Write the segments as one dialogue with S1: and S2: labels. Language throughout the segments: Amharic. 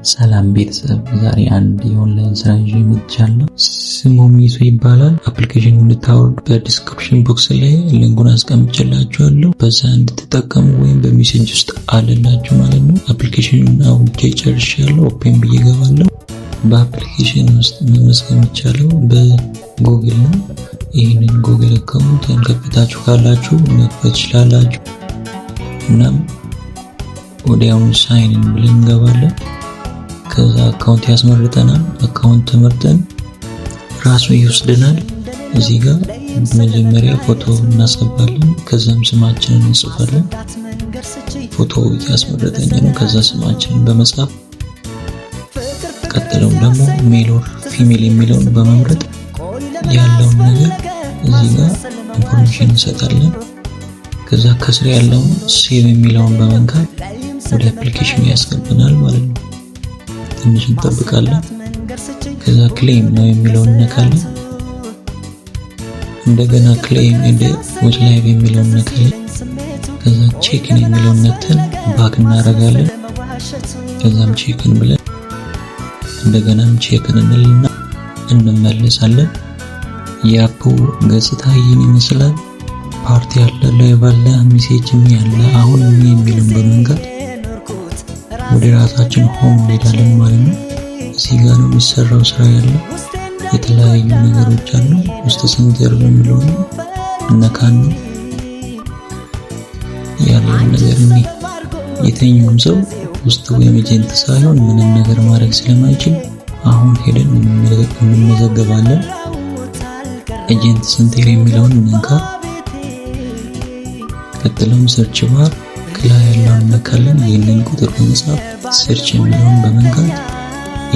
S1: ሰላም ቤተሰብ፣ ዛሬ አንድ የኦንላይን ስራ ይዤ መጥቻለሁ። ስሙ ሚሶ ይባላል። አፕሊኬሽን እንድታወርድ በዲስክሪፕሽን ቦክስ ላይ ሊንኩን አስቀምጬላችኋለሁ። በዛ እንድትጠቀሙ ወይም በሜሴጅ ውስጥ አለላችሁ ማለት ነው። አፕሊኬሽኑን አውርጄ ጨርሻለሁ። ኦፔን ብዬ እገባለሁ። በአፕሊኬሽን ውስጥ መመዝገብ የሚቻለው በጉግል ነው። ይህንን ጉግል አካውንት ከፍታችሁ ካላችሁ መክፈት ትችላላችሁ። እናም ወዲያውኑ ሳይን ኢን ብለን እንገባለን። ከዛ አካውንት ያስመርጠናል። አካውንት ተመርጠን ራሱ ይወስደናል። እዚህ ጋር መጀመሪያ ፎቶ እናስገባለን። ከዛም ስማችንን እንጽፋለን። ፎቶ እያስመረጠኝ ነው። ከዛ ስማችንን በመጻፍ ቀጥሎም ደግሞ ሜል ኦር ፊሜል የሚለውን በመምረጥ ያለውን ነገር እዚህ ጋር ኢንፎርሜሽን እንሰጣለን። ከዛ ከስር ያለውን ሴቭ የሚለውን በመንካት ወደ አፕሊኬሽኑ ያስገባናል ማለት ነው። ትንሽ እንጠብቃለን። ከዛ ክሌም ነው የሚለውን እንነካለን። እንደገና ክሌም ኤንድ ዊዝ ላይቭ የሚለውን እንነካለን። ከዛ ቼክን የሚለውን ነክተን ባክ እናደርጋለን። ከዛም ቼክን ብለን እንደገናም ቼክን እንልና እንመለሳለን። የአፑ ገጽታ ይህን ይመስላል። ፓርቲ ያለ ላይቭ አለ፣ ሜሴጅም ያለ። አሁን የሚለውን በመንካት ወደ ራሳችን ሆም እንሄዳለን ማለት ነው። እዚህ ጋር ነው የሚሰራው ስራ ያለው። የተለያዩ ነገሮች አሉ። ውስጥ ሴንተር የሚለው እነካን ነው ያለው ነገር ነው። የተኛውም ሰው ውስጥ ወይም ኤጀንት ሳይሆን ምንም ነገር ማድረግ ስለማይችል አሁን ሄደን እንመዘገባለን። ኤጀንት ሴንተር የሚለውን እንንካ። ቀጥሎም ሰርች ባር ከላይ ያለውን እንነካለን። ይህንን ቁጥር በመጻፍ ሰርች የሚለውን በመንካት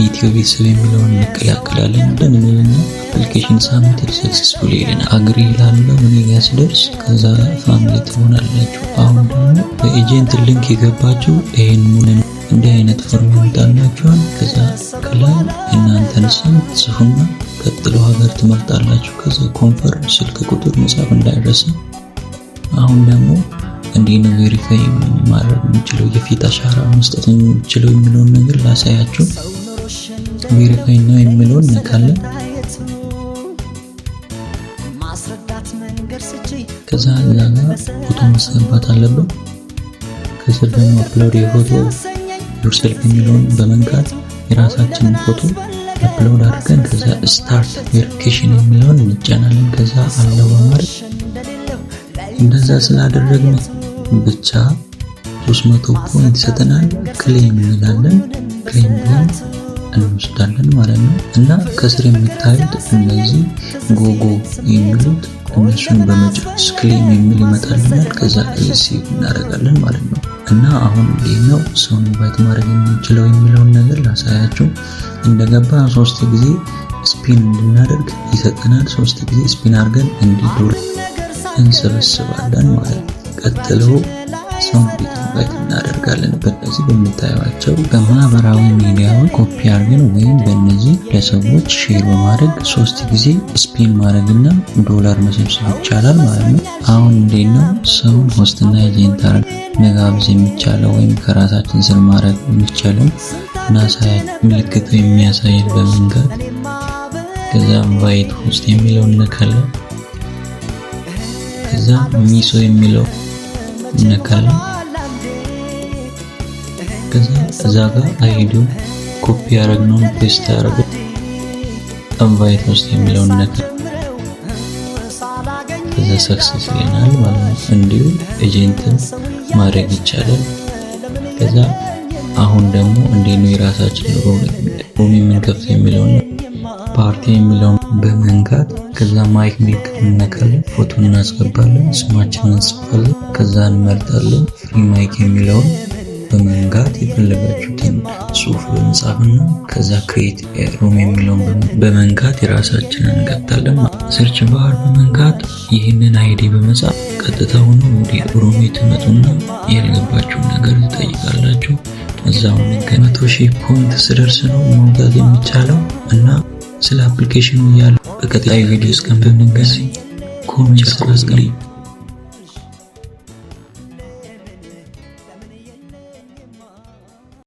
S1: ኢትዮ ቤተሰብ የሚለውን እንቀላቀላለን እንልና አፕሊኬሽን ሳብሚትድ ሰክሰስፉሊ ይለናል። አግሪ ላለው እኔ ጋር ሲደርስ ከዛ ፋሚሊ ትሆናላችሁ። አሁን ደግሞ በኤጀንት ሊንክ የገባችሁ ይሄን ሙሉን እንዲህ አይነት ፎርም ይመጣላችኋል። ከዛ ከላይ እናንተን ስም ጽፉና ቀጥሎ ሀገር ትመርጣላችሁ። ከዛ ኮንፈርም ስልክ ቁጥር መጻፍ እንዳይረሳ። አሁን ደግሞ እንዴት ነው ቬሪፋይ ማድረግ የምችለው የፊት አሻራ መስጠት የምችለው የሚለውን ነገር ላሳያችሁ። ቬሪፋይ ነው የሚለውን ነካለን። ከዛ እዛ ጋር ፎቶ ማስገባት አለብን። ከስር ደግሞ አፕሎድ የፎቶ ዮርሰልፍ የሚለውን በመንካት የራሳችንን ፎቶ አፕሎድ አድርገን ከዛ ስታርት ቬሪፊኬሽን የሚለውን እንጫናለን። ከዛ አለው በማድረግ እንደዛ ስላደረግን ብቻ 300 ፖይንት ይሰጠናል። ክሌም እንላለን። ክሌም ብለን እንወስዳለን ማለት ነው። እና ከስር የሚታዩት እነዚህ ጎጎ የሚሉት እነሱን በመጨረስ ክሌም የሚል ይመጣልናል። ከዛ ሴቭ እናደርጋለን ማለት ነው። እና አሁን እንዴት ነው ሰውን ኢንቫይት ማድረግ የምንችለው የሚለውን ነገር ላሳያችሁ። እንደገባ 3 ጊዜ ስፒን እንድናደርግ ይሰጠናል። 3 ጊዜ ስፒን አድርገን እንዲዶር እንሰበስባለን ማለት ነው። ቀጥሎ ሰውን ኢንቫይት እናደርጋለን። በእነዚህ በምታዩቸው በማህበራዊ ሚዲያዎች ኮፒ አድርገን ወይም በእነዚህ ለሰዎች ሼር በማድረግ 3 ጊዜ ስፒን ማድረግና $1 መሰብሰብ ይቻላል ማለት ነው። አሁን እንዴት ነው ሰውን ሆስትና ኤጀንት መጋበዝ የሚቻለው ወይም ከራሳችን ስር ማድረግ የሚቻለው እናሳያ። ምልክቱ የሚያሳየን በመንካት ከዛ ኢንቫይት ሆስት የሚለውን እንነካለን። ከዛ ሚሶ የሚለው እንነካለን። ከዛ እዛ ጋር አይዲው ኮፒ ያደረግነውን ፔስት ያደርገን ኢንቫይት ሆስት የሚለውን እንነካለን። ከዛ ሰክሰስ ይለናል ማለት ነው። እንዲሁ ኤጀንትን ማድረግ ይቻላል። ከዛ አሁን ደግሞ እንዴት ነው የራሳችን ሩም የምንከፍተው የሚለውን ፓርቲ የሚለውን በመንካት ከዛ ማይክ ምልክት እንነካለን። ፎቶ እናስገባለን። ስማችንን እንጽፋለን። ከዛ እንመርጣለን። ፍሪ ማይክ የሚለውን በመንካት የፈለጋችሁትን ጽሁፍ በመጻፍና ከዛ ክሬት ሩም የሚለውን በመንካት የራሳችንን እንከፍታለን። ሰርች ባር በመንካት ይህንን አይዲ በመጻፍ ቀጥታውኑ ወደ ሩም ትመጡና ያልገባችሁ ነገር ትጠይቃላችሁ። እዛው ነገር 100,000 ፖይንት ስደርስ ነው መውጣት የሚቻለው። እና ስለ አፕሊኬሽኑ ያለው በቀጣይ ቪዲዮ እስከምንገናኝ ኮሜንት አስቀምጡ።